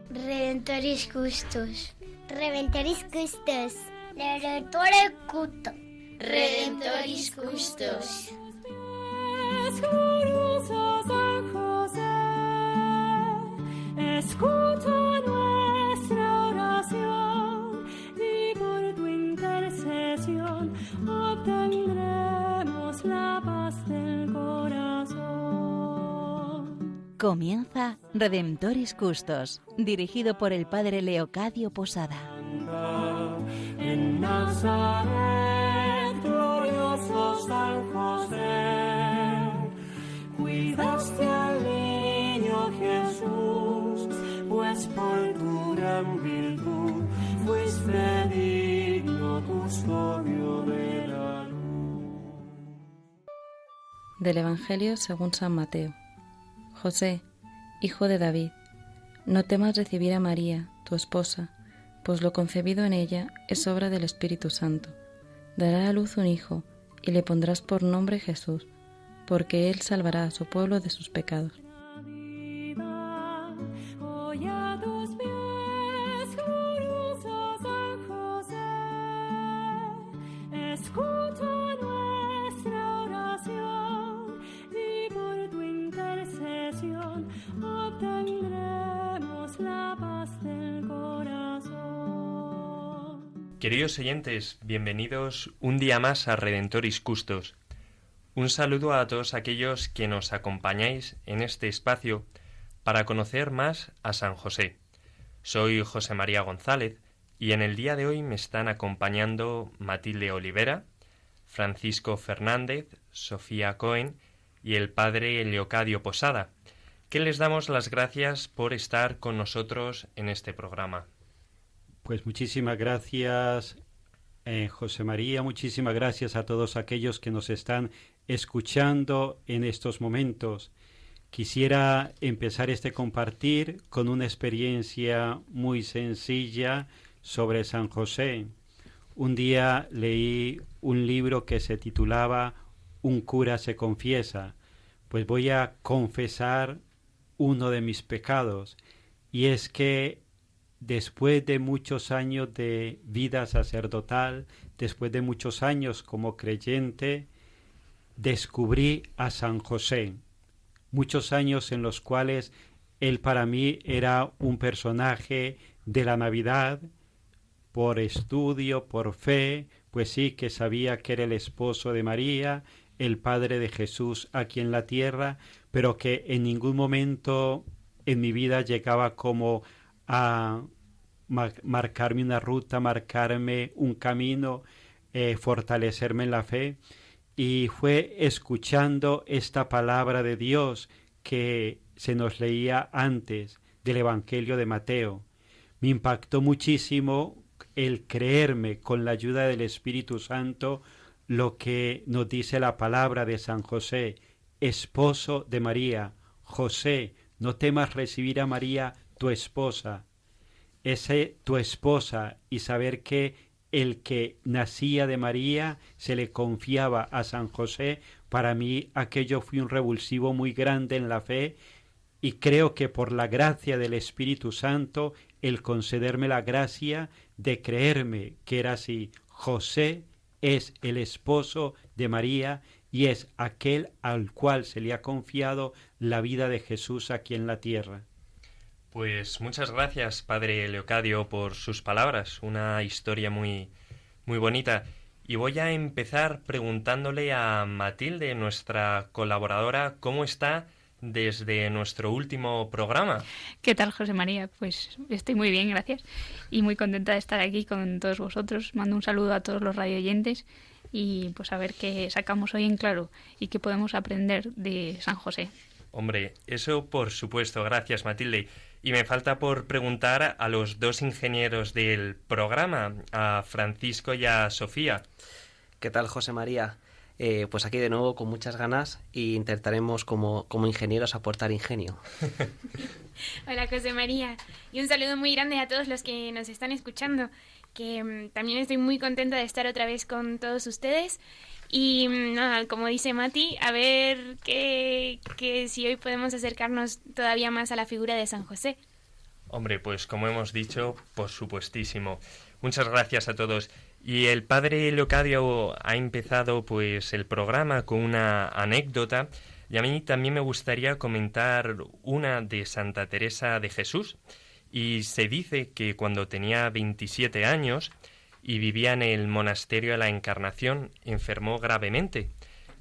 Redentoris custos. Redentoris custos. Redentore culto. Redentoris custos. Glorioso San José, escucha nuestra oración y por tu intercesión obtendremos la paz del corazón. Comienza Redentoris Custos, dirigido por el padre Leocadio Posada. En Nazaret, glorioso San José, cuidaste al niño Jesús, pues por tu gran virtud fuiste digno custodio de la luz. Del Evangelio según San Mateo. José, hijo de David, no temas recibir a María, tu esposa, pues lo concebido en ella es obra del Espíritu Santo. Dará a luz un hijo, y le pondrás por nombre Jesús, porque él salvará a su pueblo de sus pecados. Escucha nuestra oración y por tu intercesión obtendremos la paz del corazón. Queridos oyentes, bienvenidos un día más a Redentoris Custos. Un saludo a todos aquellos que nos acompañáis en este espacio para conocer más a San José. Soy José María González y en el día de hoy me están acompañando Matilde Olivera, Francisco Fernández, Sofía Cohen y el padre Leocadio Posada, que les damos las gracias por estar con nosotros en este programa. Pues muchísimas gracias, José María, muchísimas gracias a todos aquellos que nos están escuchando en estos momentos. Quisiera empezar este compartir con una experiencia muy sencilla sobre San José. Un día leí un libro que se titulaba Un cura se confiesa. Pues voy a confesar uno de mis pecados, y es que después de muchos años de vida sacerdotal, después de muchos años como creyente, descubrí a San José. Muchos años en los cuales él para mí era un personaje de la Navidad, por estudio, por fe, pues sí que sabía que era el esposo de María, el padre de Jesús aquí en la tierra, pero que en ningún momento en mi vida llegaba como a marcarme una ruta, marcarme un camino, fortalecerme en la fe. Y fue escuchando esta palabra de Dios que se nos leía antes del Evangelio de Mateo. Me impactó muchísimo el creerme con la ayuda del Espíritu Santo lo que nos dice la palabra de San José, esposo de María. José, no temas recibir a María, tu esposa. Ese tu esposa, y saber que el que nacía de María se le confiaba a San José, para mí aquello fue un revulsivo muy grande en la fe, y creo que por la gracia del Espíritu Santo, el concederme la gracia de creerme que era así. José es el esposo de María y es aquel al cual se le ha confiado la vida de Jesús aquí en la tierra. Pues muchas gracias, padre Leocadio, por sus palabras, una historia muy, muy bonita. Y voy a empezar preguntándole a Matilde, nuestra colaboradora, ¿cómo está desde nuestro último programa? ¿Qué tal, José María? Pues estoy muy bien, gracias. Y muy contenta de estar aquí con todos vosotros. Mando un saludo a todos los radioyentes y pues a ver qué sacamos hoy en claro y qué podemos aprender de San José. Hombre, eso por supuesto, gracias Matilde. Y me falta por preguntar a los dos ingenieros del programa, a Francisco y a Sofía. ¿Qué tal, José María? Pues aquí de nuevo con muchas ganas e intentaremos como ingenieros aportar ingenio. Hola José María, y un saludo muy grande a todos los que nos están escuchando, que también estoy muy contenta de estar otra vez con todos ustedes. Y nada, como dice Mati, a ver que si hoy podemos acercarnos todavía más a la figura de San José. Hombre, pues como hemos dicho, por supuestísimo. Muchas gracias a todos. Y el padre Leocadio ha empezado pues el programa con una anécdota, y a mí también me gustaría comentar una de Santa Teresa de Jesús. Y se dice que cuando tenía 27 años y vivía en el monasterio de la Encarnación, enfermó gravemente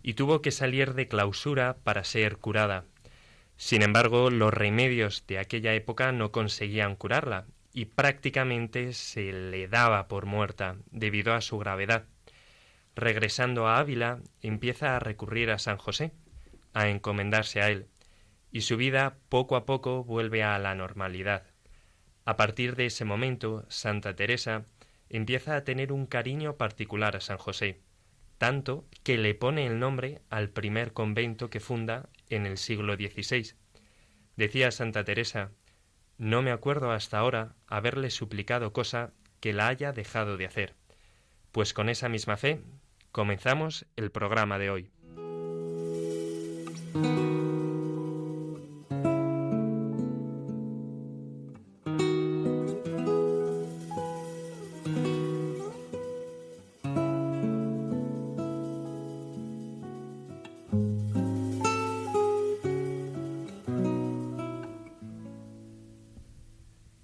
y tuvo que salir de clausura para ser curada. Sin embargo, los remedios de aquella época no conseguían curarla y prácticamente se le daba por muerta debido a su gravedad. Regresando a Ávila, empieza a recurrir a San José, a encomendarse a él, y su vida poco a poco vuelve a la normalidad. A partir de ese momento, Santa Teresa empieza a tener un cariño particular a San José, tanto que le pone el nombre al primer convento que funda en el siglo XVI. Decía Santa Teresa: «No me acuerdo hasta ahora haberle suplicado cosa que la haya dejado de hacer». Pues con esa misma fe comenzamos el programa de hoy.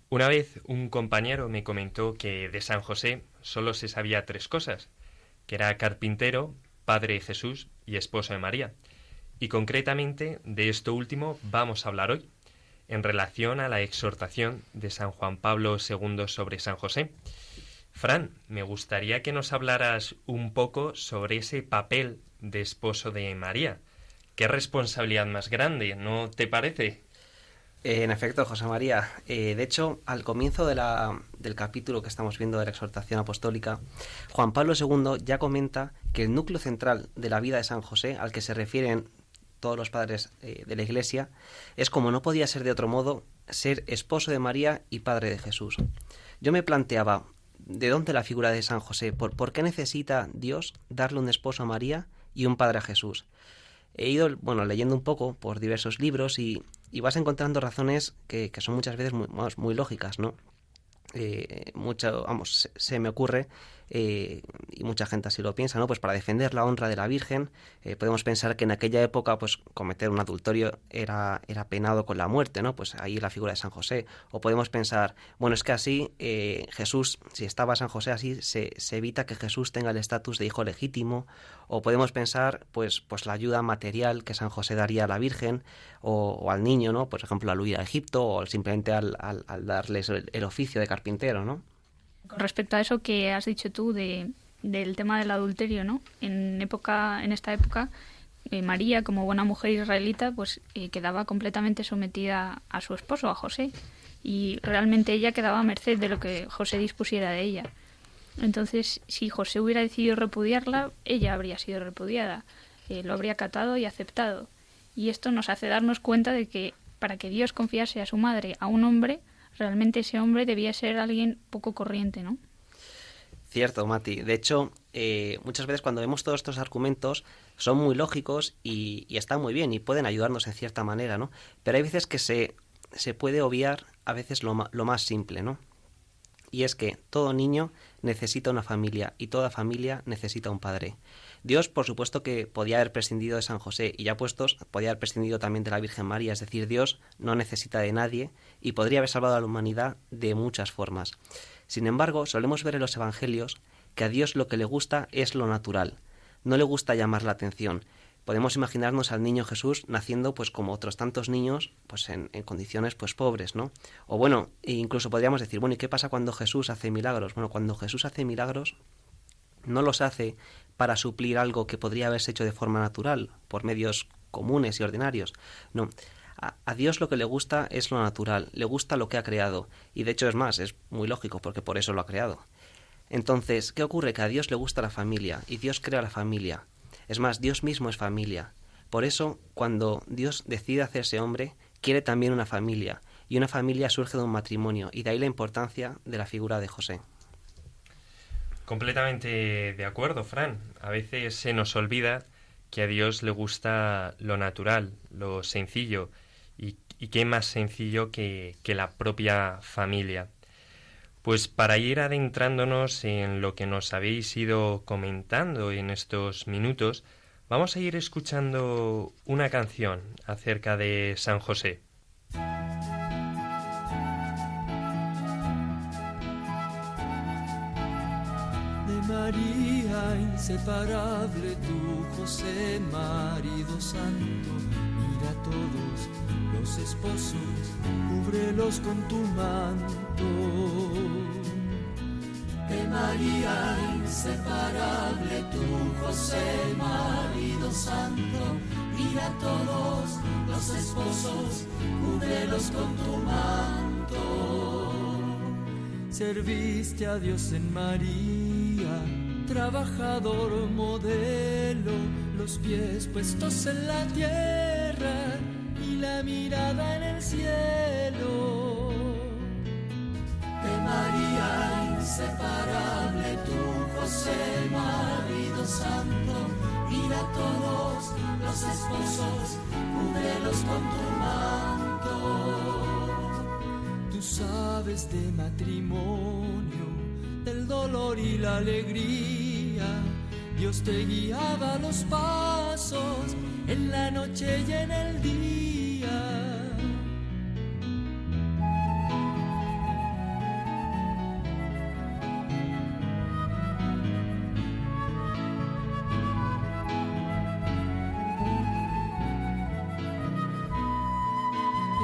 Una vez un compañero me comentó que de San José solo se sabía 3 cosas, que era carpintero, padre de Jesús y esposo de María. Y concretamente de esto último vamos a hablar hoy, en relación a la exhortación de San Juan Pablo II sobre San José. Fran, me gustaría que nos hablaras un poco sobre ese papel de esposo de María. Qué responsabilidad más grande, ¿no te parece? En efecto, José María. De hecho, al comienzo del capítulo que estamos viendo de la exhortación apostólica, Juan Pablo II ya comenta que el núcleo central de la vida de San José, al que se refieren todos los padres de la Iglesia, es, como no podía ser de otro modo, ser esposo de María y padre de Jesús. Yo me planteaba, ¿de dónde la figura de San José? ¿Por qué necesita Dios darle un esposo a María y un padre a Jesús? He ido leyendo un poco por diversos libros y vas encontrando razones que son muchas veces muy lógicas, ¿no? Se me ocurre, y mucha gente así lo piensa, ¿no? Pues para defender la honra de la Virgen, podemos pensar que en aquella época pues cometer un adulterio era penado con la muerte, ¿no? Pues ahí la figura de San José. O podemos pensar, bueno, es que así Jesús, si estaba San José así, se evita que Jesús tenga el estatus de hijo legítimo. O podemos pensar pues la ayuda material que San José daría a la Virgen o al niño, ¿no? Por ejemplo, al huir a Egipto o simplemente al darles el oficio de carpintero, ¿no? Con respecto a eso que has dicho tú del tema del adulterio, ¿no? En esta época, María, como buena mujer israelita, pues quedaba completamente sometida a su esposo, a José, y realmente ella quedaba a merced de lo que José dispusiera de ella. Entonces, si José hubiera decidido repudiarla, ella habría sido repudiada, lo habría acatado y aceptado. Y esto nos hace darnos cuenta de que para que Dios confiase a su madre a un hombre, realmente ese hombre debía ser alguien poco corriente, ¿no? Cierto, Mati. De hecho, muchas veces cuando vemos todos estos argumentos son muy lógicos y están muy bien y pueden ayudarnos en cierta manera, ¿no? Pero hay veces que se puede obviar a veces lo más simple, ¿no? Y es que todo niño necesita una familia y toda familia necesita un padre. Dios, por supuesto, que podía haber prescindido de San José y ya puestos, podía haber prescindido también de la Virgen María. Es decir, Dios no necesita de nadie y podría haber salvado a la humanidad de muchas formas. Sin embargo, solemos ver en los Evangelios que a Dios lo que le gusta es lo natural. No le gusta llamar la atención. Podemos imaginarnos al niño Jesús naciendo pues como otros tantos niños pues en condiciones pues pobres, ¿no? O bueno, incluso podríamos decir, bueno, ¿y qué pasa cuando Jesús hace milagros? Bueno, cuando Jesús hace milagros no los hace para suplir algo que podría haberse hecho de forma natural, por medios comunes y ordinarios. No, a Dios lo que le gusta es lo natural, le gusta lo que ha creado. Y de hecho es más, es muy lógico porque por eso lo ha creado. Entonces, ¿qué ocurre? Que a Dios le gusta la familia y Dios crea la familia. Es más, Dios mismo es familia. Por eso, cuando Dios decide hacerse hombre, quiere también una familia, y una familia surge de un matrimonio, y de ahí la importancia de la figura de José. Completamente de acuerdo, Fran. A veces se nos olvida que a Dios le gusta lo natural, lo sencillo, y qué más sencillo que la propia familia. Pues para ir adentrándonos en lo que nos habéis ido comentando en estos minutos, vamos a ir escuchando una canción acerca de San José. De María inseparable, tú, José, marido santo, mira a todos los esposos, cúbrelos con tu manto. De María inseparable, tú, José, marido santo, mira a todos los esposos, cúbrelos con tu manto. Serviste a Dios en María, trabajador modelo, los pies puestos en la tierra y la mirada en el cielo. De María inseparable, tú, José, marido santo, mira a todos los esposos, cúbrelos con tu manto. Tú sabes de matrimonio, del dolor y la alegría. Dios te guiaba los pasos en la noche y en el día.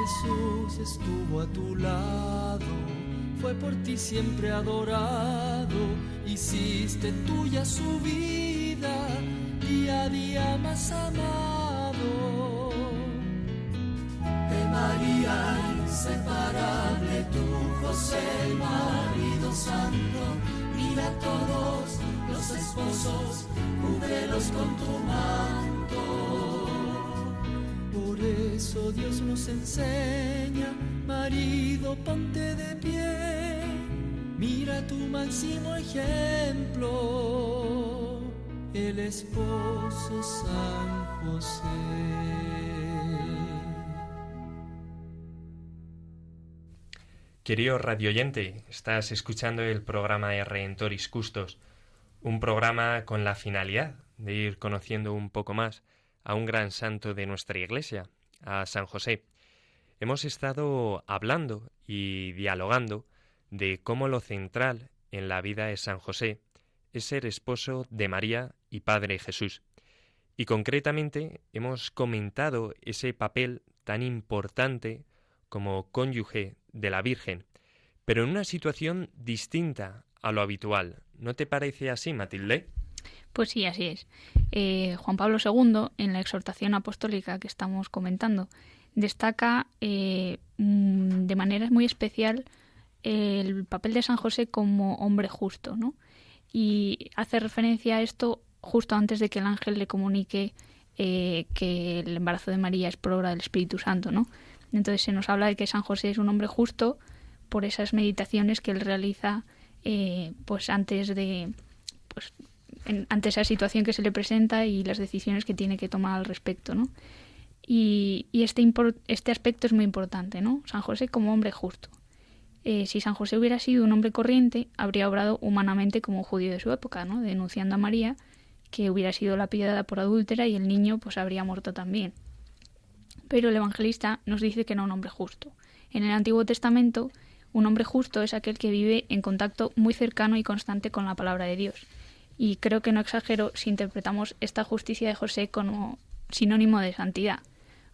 Jesús estuvo a tu lado, fue por ti siempre adorado, hiciste tuya su vida, día a día más amado. De María inseparable, tú, José, marido santo, mira a todos los esposos, cúbrelos con tu manto. Por eso Dios nos enseña, marido, ponte de pie, mira tu máximo ejemplo, el esposo San José. Querido radioyente, estás escuchando el programa de Redentoris Custos, un programa con la finalidad de ir conociendo un poco más a un gran santo de nuestra Iglesia, a San José. Hemos estado hablando y dialogando de cómo lo central en la vida de San José es ser esposo de María y Padre Jesús. Y concretamente hemos comentado ese papel tan importante como cónyuge de la Virgen, pero en una situación distinta a lo habitual. ¿No te parece así, Matilde? Pues sí, así es. Juan Pablo II, en la exhortación apostólica que estamos comentando, destaca de manera muy especial el papel de San José como hombre justo, ¿no? Y hace referencia a esto justo antes de que el ángel le comunique que el embarazo de María es por obra del Espíritu Santo, ¿no? Entonces se nos habla de que San José es un hombre justo por esas meditaciones que él realiza pues antes de... pues ante esa situación que se le presenta y las decisiones que tiene que tomar al respecto, ¿no? Y este aspecto es muy importante, ¿no? San José como hombre justo. Si San José hubiera sido un hombre corriente, habría obrado humanamente como un judío de su época, ¿no? Denunciando a María, que hubiera sido lapidada por adúltera y el niño pues habría muerto también. Pero el evangelista nos dice que era un hombre justo. En el Antiguo Testamento, un hombre justo es aquel que vive en contacto muy cercano y constante con la palabra de Dios. Y creo que no exagero si interpretamos esta justicia de José como sinónimo de santidad.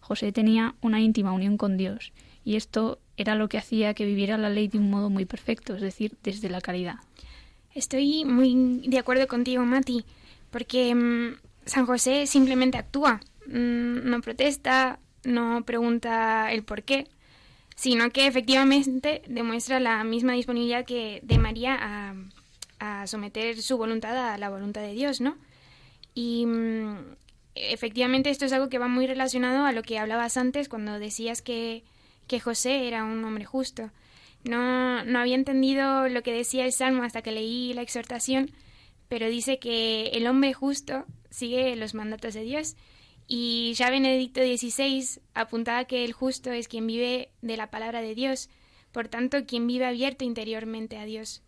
José tenía una íntima unión con Dios, y esto era lo que hacía que viviera la ley de un modo muy perfecto, es decir, desde la caridad. Estoy muy de acuerdo contigo, Mati, porque San José simplemente actúa, no protesta, no pregunta el por qué, sino que efectivamente demuestra la misma disponibilidad que de María a someter su voluntad a la voluntad de Dios, ¿no? Y efectivamente esto es algo que va muy relacionado a lo que hablabas antes cuando decías que José era un hombre justo. No había entendido lo que decía el Salmo hasta que leí la exhortación, pero dice que el hombre justo sigue los mandatos de Dios. Y ya Benedicto XVI apuntaba que el justo es quien vive de la palabra de Dios, por tanto, quien vive abierto interiormente a Dios.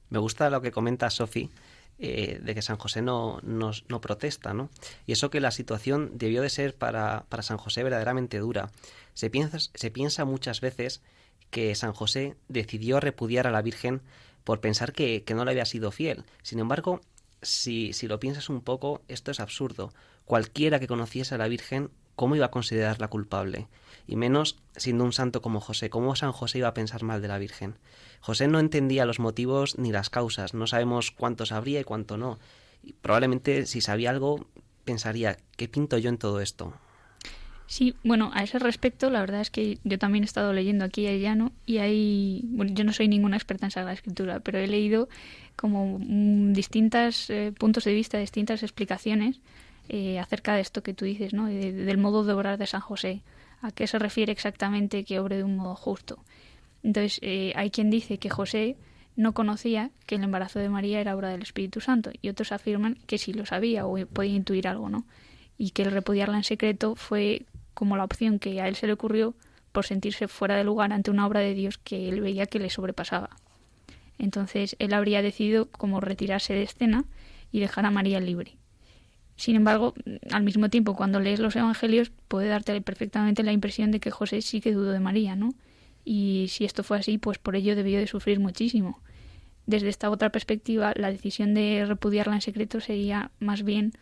Me gusta lo que comenta Sofi, de que San José no protesta, ¿no? Y eso que la situación debió de ser para San José verdaderamente dura. Se piensa muchas veces que San José decidió repudiar a la Virgen por pensar que no le había sido fiel. Sin embargo, si lo piensas un poco, esto es absurdo. Cualquiera que conociese a la Virgen, ¿cómo iba a considerarla culpable? Y menos siendo un santo como José. ¿Cómo San José iba a pensar mal de la Virgen? José no entendía los motivos ni las causas. No sabemos cuánto sabría y cuánto no. Y probablemente si sabía algo, pensaría, ¿qué pinto yo en todo esto? Sí, bueno, a ese respecto, la verdad es que yo también he estado leyendo aquí a Llano y bueno, yo no soy ninguna experta en Sagrada Escritura, pero he leído como distintos puntos de vista, distintas explicaciones acerca de esto que tú dices, ¿no? Del modo de obrar de San José. ¿A qué se refiere exactamente que obre de un modo justo? Entonces, hay quien dice que José no conocía que el embarazo de María era obra del Espíritu Santo y otros afirman que sí lo sabía o podía intuir algo, ¿no? Y que el repudiarla en secreto fue como la opción que a él se le ocurrió por sentirse fuera de lugar ante una obra de Dios que él veía que le sobrepasaba. Entonces él habría decidido como retirarse de escena y dejar a María libre. Sin embargo, al mismo tiempo, cuando lees los evangelios, puede darte perfectamente la impresión de que José sí que dudó de María, ¿no? Y si esto fue así, pues por ello debió de sufrir muchísimo. Desde esta otra perspectiva, la decisión de repudiarla en secreto sería más bien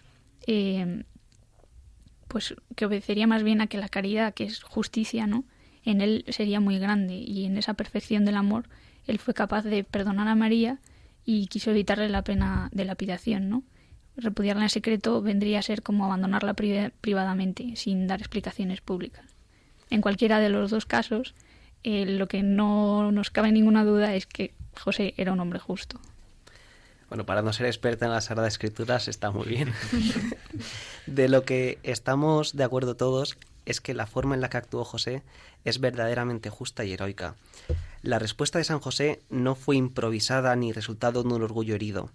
pues que obedecería más bien a que la caridad, que es justicia, ¿no?, en él sería muy grande, y en esa perfección del amor él fue capaz de perdonar a María y quiso evitarle la pena de lapidación, ¿no? Repudiarla en secreto vendría a ser como abandonarla privadamente, sin dar explicaciones públicas. En cualquiera de los dos casos, lo que no nos cabe ninguna duda es que José era un hombre justo. Bueno, para no ser experta en las Sagradas Escrituras está muy bien. De lo que estamos de acuerdo todos es que la forma en la que actuó José es verdaderamente justa y heroica. La respuesta de San José no fue improvisada ni resultado de un orgullo herido.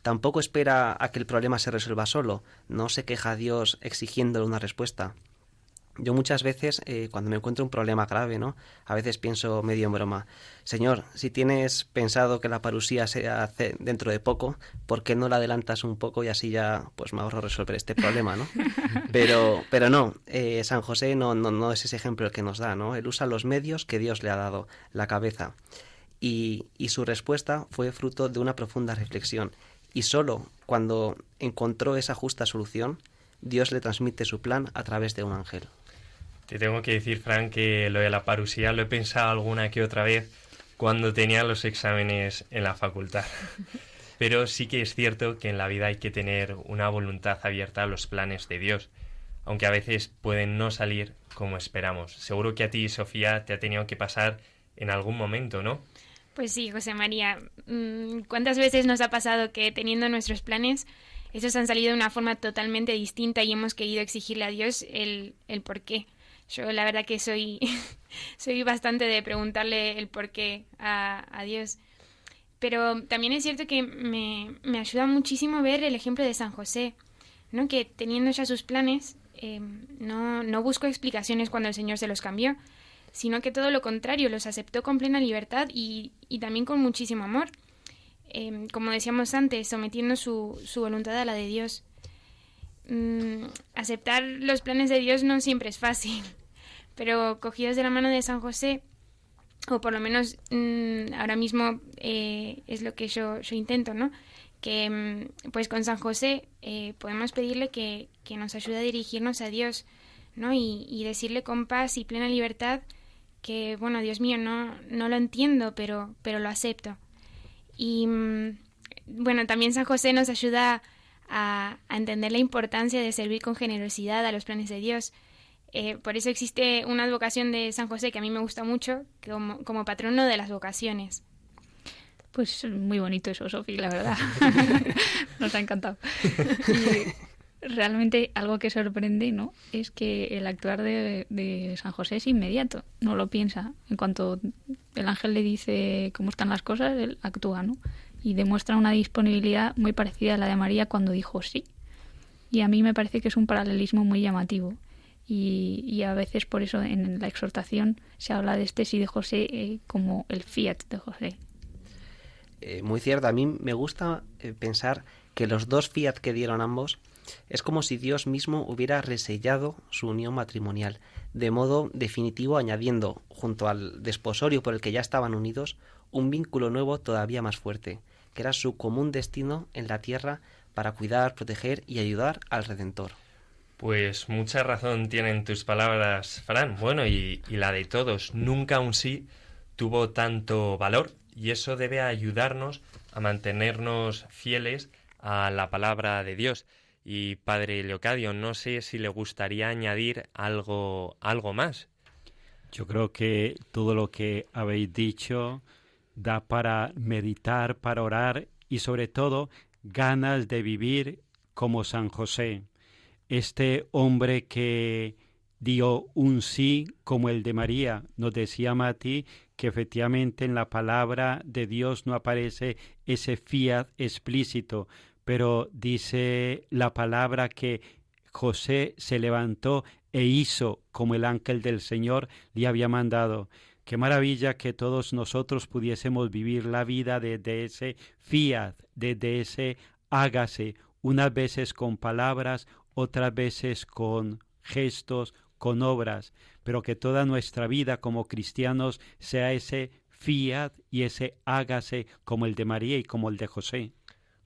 Tampoco espera a que el problema se resuelva solo. No se queja a Dios exigiéndole una respuesta. Yo muchas veces, cuando me encuentro un problema grave, ¿no?, a veces pienso medio en broma: Señor, si tienes pensado que la parusía se hace dentro de poco, ¿por qué no la adelantas un poco y así ya pues me ahorro resolver este problema, ¿no? Pero no, San José no es ese ejemplo el que nos da, ¿no? Él usa los medios que Dios le ha dado, la cabeza. Y su respuesta fue fruto de una profunda reflexión. Y solo cuando encontró esa justa solución, Dios le transmite su plan a través de un ángel. Te tengo que decir, Fran, que lo de la parusía lo he pensado alguna que otra vez cuando tenía los exámenes en la facultad. Pero sí que es cierto que en la vida hay que tener una voluntad abierta a los planes de Dios, aunque a veces pueden no salir como esperamos. Seguro que a ti, Sofía, te ha tenido que pasar en algún momento, ¿no? Pues sí, José María. ¿Cuántas veces nos ha pasado que teniendo nuestros planes, esos han salido de una forma totalmente distinta y hemos querido exigirle a Dios el por qué? Yo la verdad que soy bastante de preguntarle el por qué a Dios. Pero también es cierto que me ayuda muchísimo ver el ejemplo de San José, ¿no? Que teniendo ya sus planes, no buscó explicaciones cuando el Señor se los cambió, sino que todo lo contrario, los aceptó con plena libertad y también con muchísimo amor. Como decíamos antes, sometiendo su voluntad a la de Dios. Aceptar los planes de Dios no siempre es fácil, pero cogidos de la mano de San José, o por lo menos ahora mismo es lo que yo intento, ¿no? Que pues con San José podemos pedirle que nos ayude a dirigirnos a Dios, ¿no? Y decirle con paz y plena libertad que, bueno, Dios mío, no lo entiendo, pero lo acepto. Y bueno, también San José nos ayuda a entender la importancia de servir con generosidad a los planes de Dios. Por eso existe una advocación de San José que a mí me gusta mucho, como patrono de las vocaciones. Pues muy bonito eso, Sofi, la verdad. Nos ha encantado. Y realmente algo que sorprende, ¿no?, es que el actuar de San José es inmediato, no lo piensa. En cuanto el ángel le dice cómo están las cosas, él actúa, ¿no? Y demuestra una disponibilidad muy parecida a la de María cuando dijo sí. Y a mí me parece que es un paralelismo muy llamativo. Y a veces por eso en la exhortación se habla de este sí de José como el fiat de José. Muy cierto, a mí me gusta pensar que los dos fiat que dieron ambos es como si Dios mismo hubiera resellado su unión matrimonial, de modo definitivo, añadiendo, junto al desposorio por el que ya estaban unidos, un vínculo nuevo todavía más fuerte, que era su común destino en la tierra para cuidar, proteger y ayudar al Redentor. Pues mucha razón tienen tus palabras, Fran. Bueno, y la de todos. Nunca un sí tuvo tanto valor, y eso debe ayudarnos a mantenernos fieles a la palabra de Dios. Y Padre Leocadio, no sé si le gustaría añadir algo más. Yo creo que todo lo que habéis dicho da para meditar, para orar y sobre todo ganas de vivir como San José. Este hombre que dio un sí como el de María. Nos decía Mati que efectivamente en la palabra de Dios no aparece ese fiat explícito, pero dice la palabra que José se levantó e hizo como el ángel del Señor le había mandado. Qué maravilla que todos nosotros pudiésemos vivir la vida desde ese fiat, desde ese hágase, unas veces con palabras, otras veces con gestos, con obras, pero que toda nuestra vida como cristianos sea ese fiat y ese hágase como el de María y como el de José.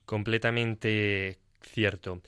Completamente cierto.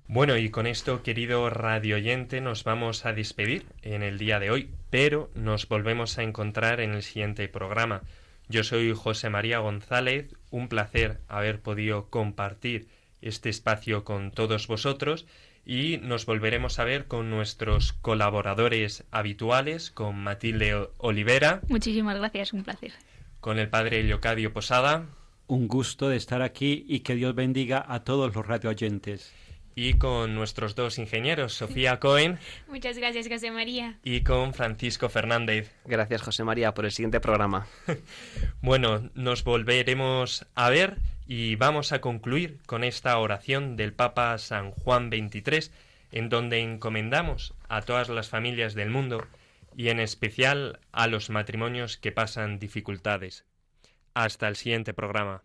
Bueno, y con esto, querido radioyente, nos vamos a despedir en el día de hoy, pero nos volvemos a encontrar en el siguiente programa. Yo soy José María González, un placer haber podido compartir este espacio con todos vosotros, y nos volveremos a ver con nuestros colaboradores habituales, con Matilde Olivera. Muchísimas gracias, un placer. Con el Padre Leocadio Posada. Un gusto de estar aquí y que Dios bendiga a todos los radioyentes. Y con nuestros dos ingenieros, Sofía Cohen. Muchas gracias, José María. Y con Francisco Fernández. Gracias, José María, por el siguiente programa. Bueno, nos volveremos a ver y vamos a concluir con esta oración del Papa San Juan XXIII, en donde encomendamos a todas las familias del mundo y en especial a los matrimonios que pasan dificultades. Hasta el siguiente programa.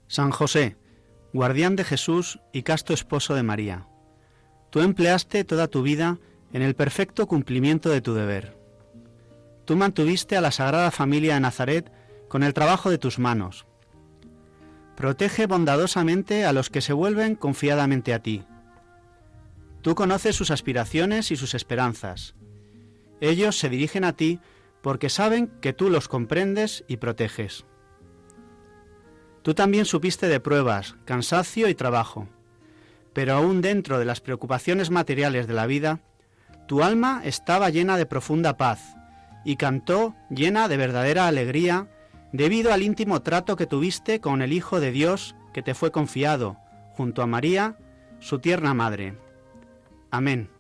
San José, guardián de Jesús y casto esposo de María, tú empleaste toda tu vida en el perfecto cumplimiento de tu deber. Tú mantuviste a la Sagrada Familia de Nazaret con el trabajo de tus manos. Protege bondadosamente a los que se vuelven confiadamente a ti. Tú conoces sus aspiraciones y sus esperanzas. Ellos se dirigen a ti porque saben que tú los comprendes y proteges. Tú también supiste de pruebas, cansancio y trabajo, pero aún dentro de las preocupaciones materiales de la vida, tu alma estaba llena de profunda paz y cantó llena de verdadera alegría debido al íntimo trato que tuviste con el Hijo de Dios que te fue confiado, junto a María, su tierna madre. Amén.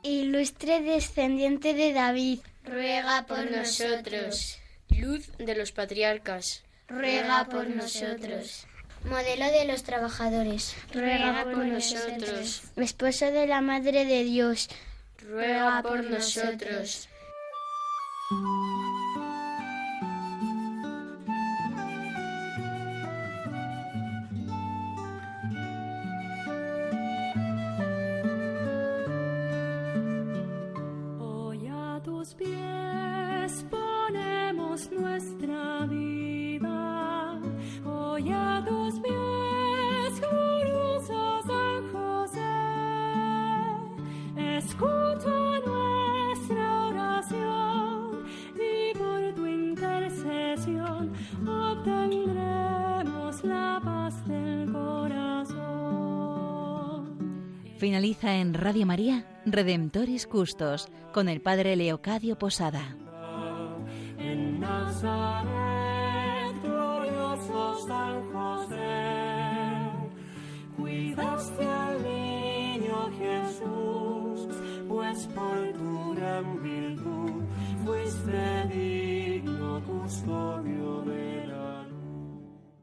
Ilustre descendiente de David, ruega por nosotros. Luz de los patriarcas, ruega por nosotros. Modelo de los trabajadores, ruega por nosotros. Esposo de la Madre de Dios, ruega por nosotros. Hoy a tus pies exponemos nuestra vida hoy a tus pies, glorioso San José. Escucha nuestra oración y por tu intercesión obtendremos la paz del corazón. Finaliza en Radio María Redemptoris Custos con el Padre Leocadio Posada. En Nazaret, glorioso San José, cuidaste al niño Jesús, pues por tu gran